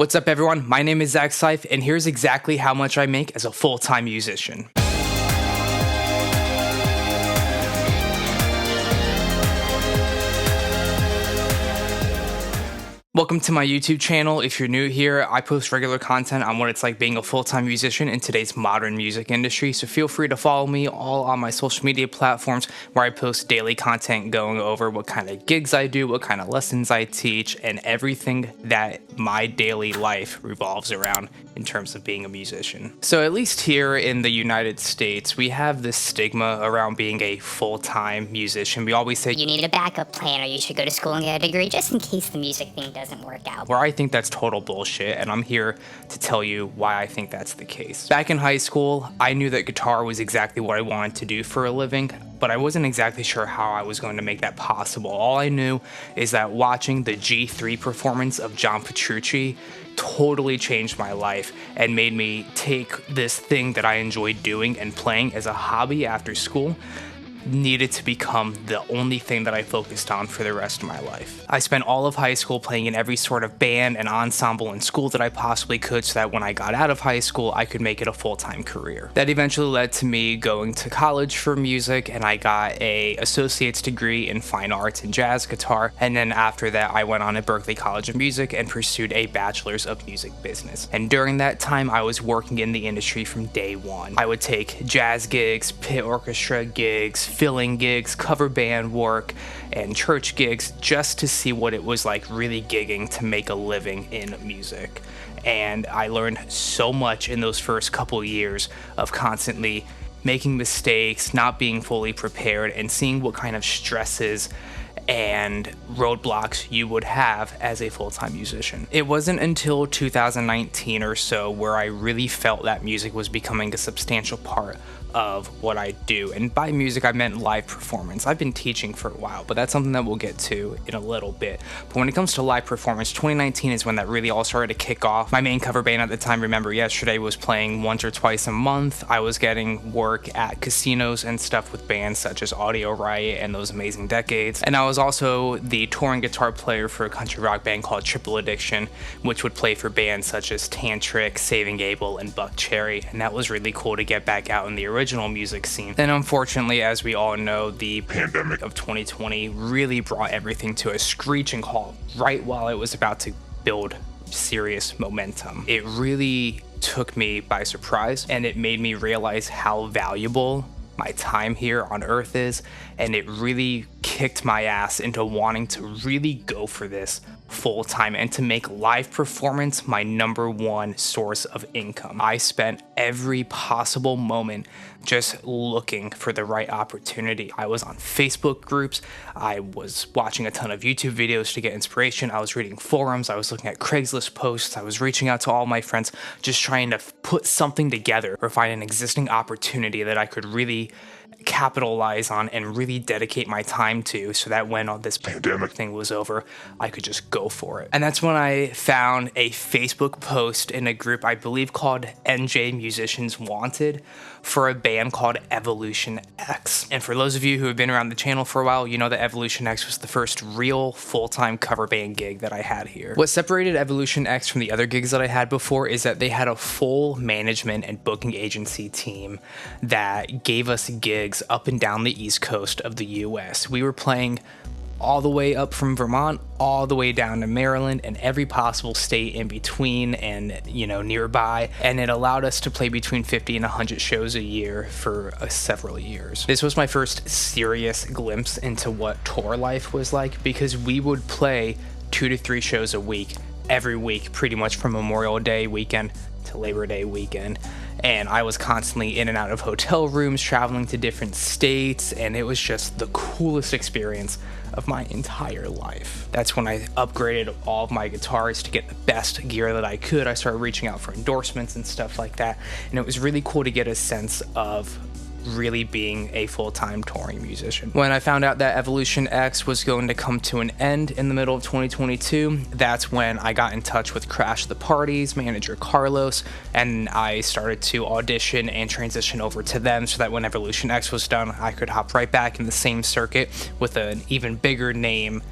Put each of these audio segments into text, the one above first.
What's up, everyone? My name is Zach Seif, and here's exactly how much I make as a full-time musician. Welcome to my YouTube channel. If you're new here, I post regular content on what it's like being a full-time musician in today's modern music industry, so feel free to follow me all on my social media platforms where I post daily content going over what kind of gigs I do, what kind of lessons I teach, and everything that my daily life revolves around in terms of being a musician. So at least here in the United States, we have this stigma around being a full-time musician. We always say, you need a backup plan or you should go to school and get a degree just in case the music thing doesn't work out. Where I think that's total bullshit, and I'm here to tell you why I think that's the case. Back in high school, I knew that guitar was exactly what I wanted to do for a living, but I wasn't exactly sure how I was going to make that possible. All I knew is that watching the G3 performance of John Petrucci totally changed my life and made me take this thing that I enjoyed doing and playing as a hobby after school needed to become the only thing that I focused on for the rest of my life. I spent all of high school playing in every sort of band and ensemble in school that I possibly could so that when I got out of high school, I could make it a full-time career. That eventually led to me going to college for music, and I got an associate's degree in fine arts and jazz guitar, and then after that, I went on to Berklee College of Music and pursued a bachelor's of music business. And during that time, I was working in the industry from day one. I would take jazz gigs, pit orchestra gigs, filling gigs, cover band work, and church gigs just to see what it was like really gigging to make a living in music. And I learned so much in those first couple years of constantly making mistakes, not being fully prepared, and seeing what kind of stresses and roadblocks you would have as a full-time musician. It wasn't until 2019 or so where I really felt that music was becoming a substantial part of what I do. And by music, I meant live performance. I've been teaching for a while, but that's something that we'll get to in a little bit. But when it comes to live performance, 2019 is when that really all started to kick off. My main cover band at the time, Remember Yesterday, was playing once or twice a month. I was getting work at casinos and stuff with bands such as Audio Riot and Those Amazing Decades. And I was also the touring guitar player for a country rock band called Triple Addiction, which would play for bands such as Tantric, Saving Abel, and Buck Cherry. And that was really cool to get back out in the original music scene. Then unfortunately, as we all know, the pandemic of 2020 really brought everything to a screeching halt right while it was about to build serious momentum. It really took me by surprise, and it made me realize how valuable my time here on Earth is, and it really kicked my ass into wanting to really go for this full time and to make live performance my number one source of income. I spent every possible moment just looking for the right opportunity. I was on Facebook groups, I was watching a ton of YouTube videos to get inspiration, I was reading forums, I was looking at Craigslist posts, I was reaching out to all my friends, just trying to put something together or find an existing opportunity that I could really capitalize on and really dedicate my time to, so that when all this pandemic thing was over, I could just go for it. And that's when I found a Facebook post in a group I believe called NJ Musicians Wanted for a band called Evolution X. And for those of you who have been around the channel for a while, you know that Evolution X was the first real full-time cover band gig that I had here. What separated Evolution X from the other gigs that I had before is that they had a full management and booking agency team that gave us gigs up and down the East Coast of the US. We were playing all the way up from Vermont, all the way down to Maryland, and every possible state in between and, nearby. And it allowed us to play between 50 and 100 shows a year for several years. This was my first serious glimpse into what tour life was like, because we would play 2 to 3 shows a week, every week, pretty much from Memorial Day weekend to Labor Day weekend. And I was constantly in and out of hotel rooms, traveling to different states, and it was just the coolest experience of my entire life. That's when I upgraded all of my guitars to get the best gear that I could. I started reaching out for endorsements and stuff like that, and it was really cool to get a sense of really being a full-time touring musician. When I found out that Evolution X was going to come to an end in the middle of 2022, that's when I got in touch with Crash the Party's manager Carlos, and I started to audition and transition over to them so that when Evolution X was done, I could hop right back in the same circuit with an even bigger name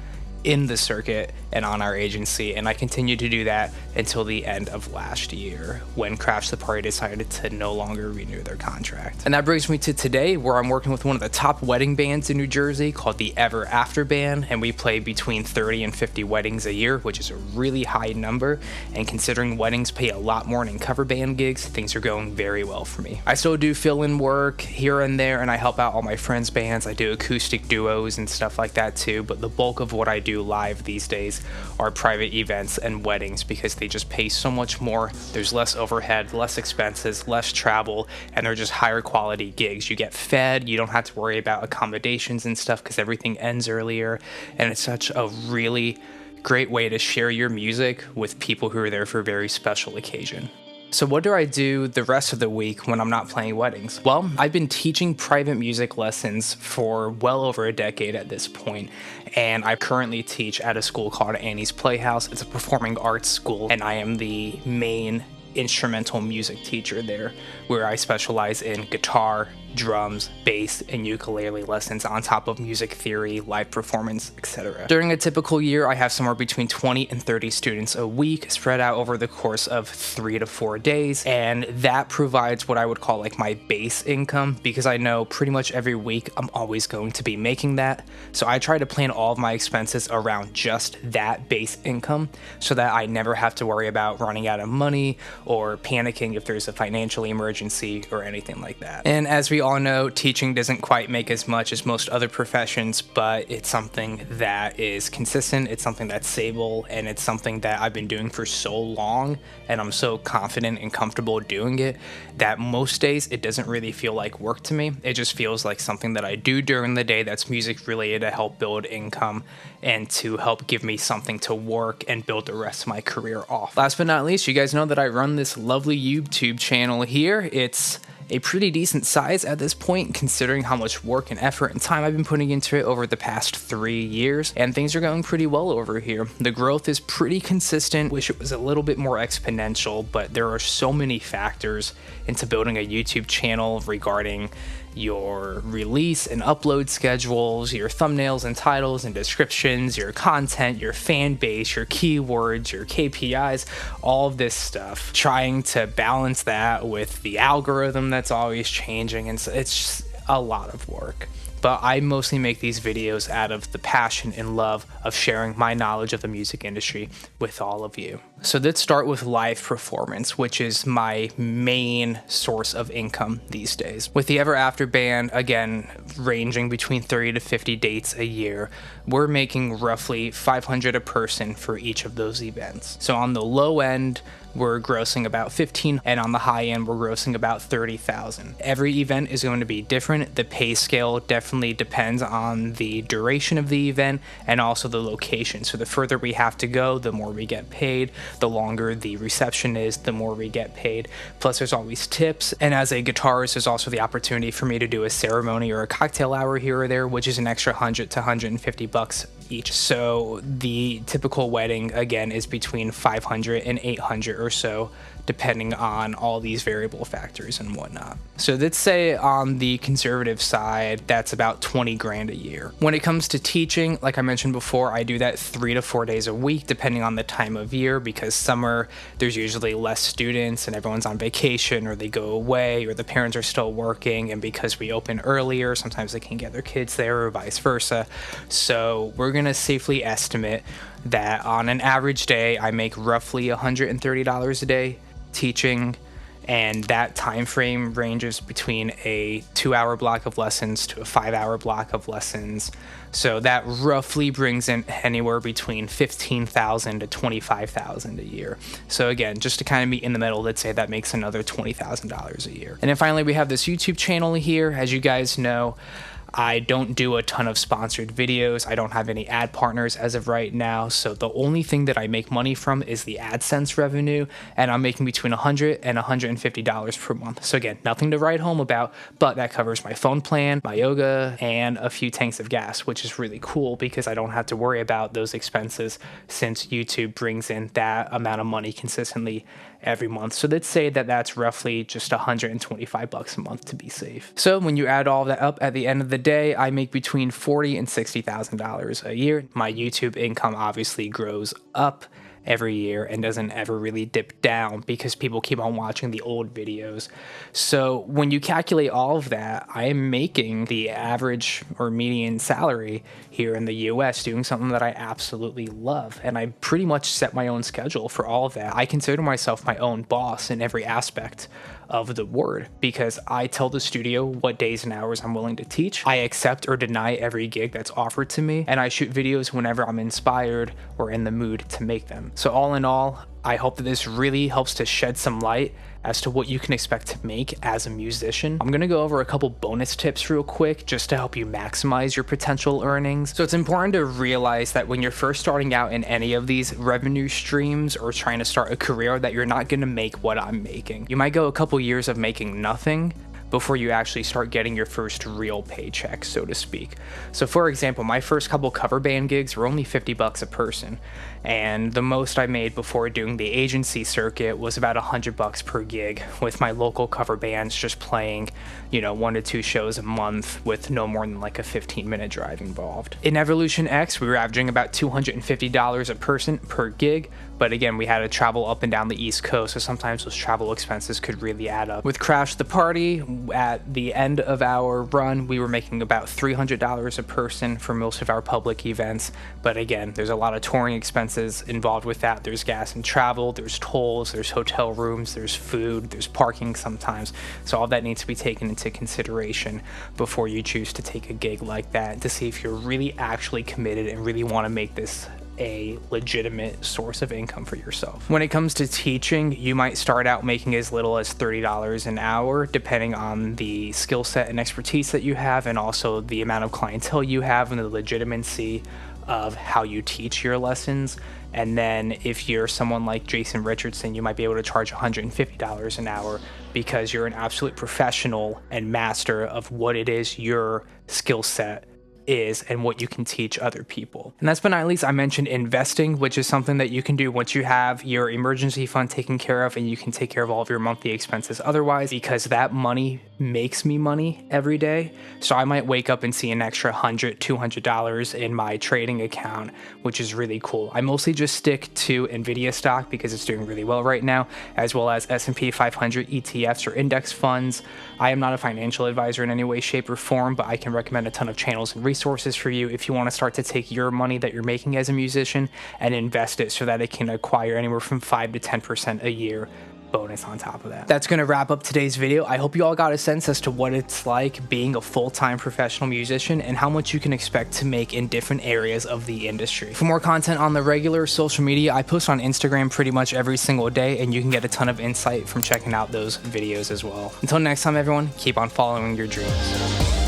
in the circuit and on our agency, and I continued to do that until the end of last year when Crash the Party decided to no longer renew their contract. And that brings me to today, where I'm working with one of the top wedding bands in New Jersey called the Ever After Band, and we play between 30 and 50 weddings a year, which is a really high number, and considering weddings pay a lot more than cover band gigs, things are going very well for me. I still do fill-in work here and there, and I help out all my friends' bands. I do acoustic duos and stuff like that too, but the bulk of what I do live these days are private events and weddings because they just pay so much more. There's less overhead, less expenses, less travel, and they're just higher quality gigs. You get fed, you don't have to worry about accommodations and stuff because everything ends earlier, and it's such a really great way to share your music with people who are there for a very special occasion. So what do I do the rest of the week when I'm not playing weddings? Well, I've been teaching private music lessons for well over a decade at this point, and I currently teach at a school called Annie's Playhouse. It's a performing arts school, and I am the main instrumental music teacher there, where I specialize in guitar, drums, bass, and ukulele lessons on top of music theory, live performance, etc. During a typical year, I have somewhere between 20 and 30 students a week spread out over the course of 3 to 4 days, and that provides what I would call like my base income, because I know pretty much every week I'm always going to be making that. So I try to plan all of my expenses around just that base income so that I never have to worry about running out of money or panicking if there's a financial emergency or anything like that. And as we all know, teaching doesn't quite make as much as most other professions, but it's something that is consistent, it's something that's stable, and it's something that I've been doing for so long, and I'm so confident and comfortable doing it that most days it doesn't really feel like work to me. It just feels like something that I do during the day that's music related to help build income and to help give me something to work and build the rest of my career off. Last but not least, you guys know that I run this lovely YouTube channel here. It's a pretty decent size at this point, considering how much work and effort and time I've been putting into it over the past 3 years, and things are going pretty well over here. The growth is pretty consistent. Wish it was a little bit more exponential, but there are so many factors into building a YouTube channel regarding your release and upload schedules, your thumbnails and titles and descriptions, your content, your fan base, your keywords, your KPIs, all of this stuff. Trying to balance that with the algorithm that's always changing, and so it's just a lot of work. But I mostly make these videos out of the passion and love of sharing my knowledge of the music industry with all of you. So let's start with live performance, which is my main source of income these days. With the Ever After Band, again, ranging between 30 to 50 dates a year, we're making roughly $500 a person for each of those events. So on the low end, we're grossing about 15, and on the high end, we're grossing about 30,000. Every event is going to be different. The pay scale definitely depends on the duration of the event and also the location. So the further we have to go, the more we get paid. The longer the reception is, the more we get paid. Plus, there's always tips. And as a guitarist, there's also the opportunity for me to do a ceremony or a cocktail hour here or there, which is an extra $100 to $150 each. So the typical wedding, again, is between $500 and $800 or so, depending on all these variable factors and whatnot. So let's say on the conservative side, that's about 20 grand a year. When it comes to teaching, like I mentioned before, I do that 3 to 4 days a week, depending on the time of year, because summer, there's usually less students and everyone's on vacation or they go away or the parents are still working, and because we open earlier, sometimes they can get their kids there or vice versa. So we're gonna safely estimate that on an average day, I make roughly $130 a day teaching, and that time frame ranges between a 2-hour block of lessons to a 5-hour block of lessons. So that roughly brings in anywhere between $15,000 to $25,000 a year. So again, just to kind of meet in the middle, let's say that makes another $20,000 a year. And then finally, we have this YouTube channel here. As you guys know, I don't do a ton of sponsored videos. I don't have any ad partners as of right now. So the only thing that I make money from is the AdSense revenue, and I'm making between $100 and $150 per month. So again, nothing to write home about, but that covers my phone plan, my yoga, and a few tanks of gas, which is really cool because I don't have to worry about those expenses since YouTube brings in that amount of money consistently every month. So let's say that that's roughly just $125 a month to be safe. So when you add all that up at the end of the day, I make between $40,000 and $60,000 a year. My YouTube income obviously grows up every year and doesn't ever really dip down because people keep on watching the old videos. So when you calculate all of that, I am making the average or median salary here in the US doing something that I absolutely love. And I pretty much set my own schedule for all of that. I consider myself my own boss in every aspect of the word because I tell the studio what days and hours I'm willing to teach. I accept or deny every gig that's offered to me, and I shoot videos whenever I'm inspired or in the mood to make them. So all in all, I hope that this really helps to shed some light as to what you can expect to make as a musician. I'm gonna go over a couple bonus tips real quick just to help you maximize your potential earnings. So it's important to realize that when you're first starting out in any of these revenue streams or trying to start a career that you're not gonna make what I'm making. You might go a couple years of making nothing before you actually start getting your first real paycheck, so to speak. So for example, my first couple cover band gigs were only $50 a person. And the most I made before doing the agency circuit was about $100 per gig with my local cover bands just playing, 1 to 2 shows a month with no more than like a 15-minute drive involved. In Evolution X, we were averaging about $250 a person per gig. But again, we had to travel up and down the East Coast, so sometimes those travel expenses could really add up. With Crash the Party, at the end of our run, we were making about $300 a person for most of our public events. But again, there's a lot of touring expenses involved with that. There's gas and travel, there's tolls, there's hotel rooms, there's food, there's parking sometimes. So all that needs to be taken into consideration before you choose to take a gig like that to see if you're really actually committed and really want to make this a legitimate source of income for yourself. When it comes to teaching, you might start out making as little as $30 an hour, depending on the skill set and expertise that you have, and also the amount of clientele you have and the legitimacy of how you teach your lessons. And then if you're someone like Jason Richardson, you might be able to charge $150 an hour because you're an absolute professional and master of what it is your skill set is and what you can teach other people. And last but not least, I mentioned investing, which is something that you can do once you have your emergency fund taken care of and you can take care of all of your monthly expenses otherwise, because that money makes me money every day. So I might wake up and see an extra $100, $200 in my trading account, which is really cool. I mostly just stick to NVIDIA stock because it's doing really well right now, as well as S&P 500 ETFs or index funds. I am not a financial advisor in any way, shape, or form, but I can recommend a ton of channels and resources for you if you want to start to take your money that you're making as a musician and invest it so that it can acquire anywhere from 5 to 10% a year bonus on top of that. That's going to wrap up today's video. I hope you all got a sense as to what it's like being a full-time professional musician and how much you can expect to make in different areas of the industry. For more content on the regular social media, I post on Instagram pretty much every single day, and you can get a ton of insight from checking out those videos as well. Until next time, everyone, keep on following your dreams.